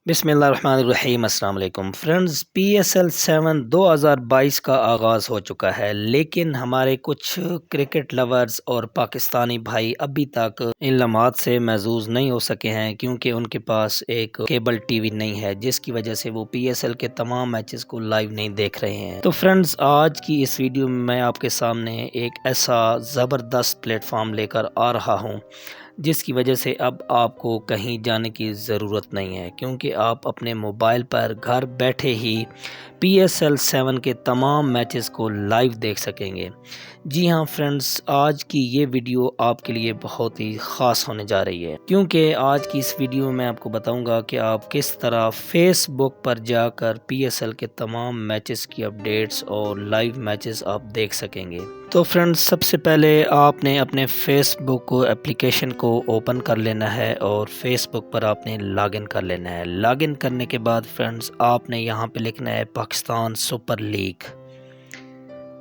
बिस्मिल्लाहिर्रहमानिर्रहीम। अस्सलाम वालेकुम फ्रेंड्स। PSL 7 2022 का आगाज़ हो चुका है, लेकिन हमारे कुछ क्रिकेट लवर्स और पाकिस्तानी भाई अभी तक इन लम्हात से महजूज़ नहीं हो सके हैं, क्योंकि उनके पास एक केबल टीवी नहीं है, जिसकी वजह से वो PSL के तमाम मैचेस को लाइव नहीं देख रहे हैं। तो फ्रेंड्स, आज की इस वीडियो में मैं आपके सामने एक ऐसा ज़बरदस्त प्लेटफॉर्म लेकर आ रहा हूँ जिसकी वजह से अब आपको कहीं जाने की ज़रूरत नहीं है, क्योंकि आप अपने मोबाइल पर घर बैठे ही PSL 7 के तमाम मैचेस को लाइव देख सकेंगे। जी हाँ फ्रेंड्स, आज की ये वीडियो आपके लिए बहुत ही ख़ास होने जा रही है, क्योंकि आज की इस वीडियो में मैं आपको बताऊंगा कि आप किस तरह फेसबुक पर जाकर PSL के तमाम मैचेस की अपडेट्स और लाइव मैचेस आप देख सकेंगे। तो फ्रेंड्स, सबसे पहले आपने अपने फेसबुक को एप्लीकेशन को ओपन कर लेना है और फेसबुक पर आपने लॉगिन कर लेना है। लॉगिन करने के बाद फ्रेंड्स, आपने यहाँ पे लिखना है Pakistan super league.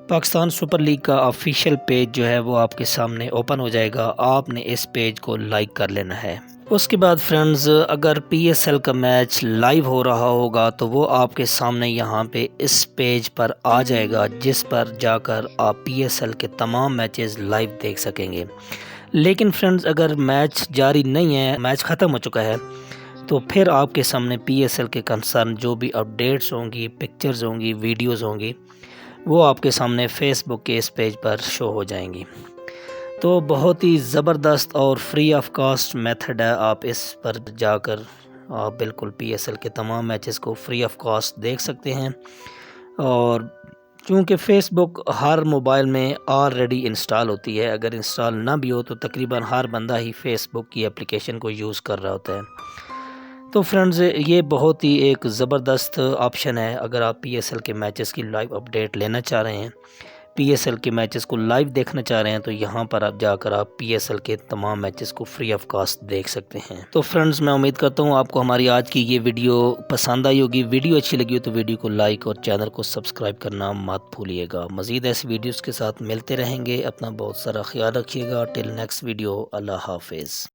Pakistan super league का ऑफिशियल पेज जो है वो आपके सामने ओपन हो जाएगा। आपने इस पेज को लाइक कर लेना है। उसके बाद फ्रेंड्स, अगर PSL का मैच लाइव हो रहा होगा तो वो आपके सामने यहाँ पे इस पेज पर आ जाएगा, जिस पर जाकर आप PSL के तमाम मैचेस लाइव देख सकेंगे। लेकिन फ्रेंड्स, अगर मैच जारी नहीं है, मैच ख़त्म हो चुका है, तो फिर आपके सामने PSL के कंसर्न जो भी अपडेट्स होंगी, पिक्चर्स होंगी, वीडियोज़ होंगी, वो आपके सामने फेसबुक के इस पेज पर शो हो जाएंगी। तो बहुत ही ज़बरदस्त और फ्री ऑफ कॉस्ट मेथड है। आप इस पर जाकर आप बिल्कुल PSL के तमाम मैचेस को फ्री ऑफ कॉस्ट देख सकते हैं। और चूँकि फ़ेसबुक हर मोबाइल में ऑलरेडी इंस्टॉल होती है, अगर इंस्टॉल ना भी हो तो तकरीबन हर बंदा ही फ़ेसबुक की एप्लीकेशन को यूज़ कर रहा होता है। तो फ्रेंड्स, ये बहुत ही एक ज़बरदस्त ऑप्शन है। अगर आप PSL के मैचेस की लाइव अपडेट लेना चाह रहे हैं, PSL के मैचेस को लाइव देखना चाह रहे हैं, तो यहाँ पर आप जाकर आप PSL के तमाम मैचेस को फ्री ऑफ कॉस्ट देख सकते हैं। तो फ्रेंड्स, मैं उम्मीद करता हूँ आपको हमारी आज की ये वीडियो पसंद आई होगी। वीडियो अच्छी लगी हो तो वीडियो को लाइक और चैनल को सब्सक्राइब करना मत भूलिएगा। मज़ीद ऐसी वीडियोज़ के साथ मिलते रहेंगे। अपना बहुत सारा ख्याल रखिएगा। टिल नेक्स्ट वीडियो, अल्लाह हाफिज़।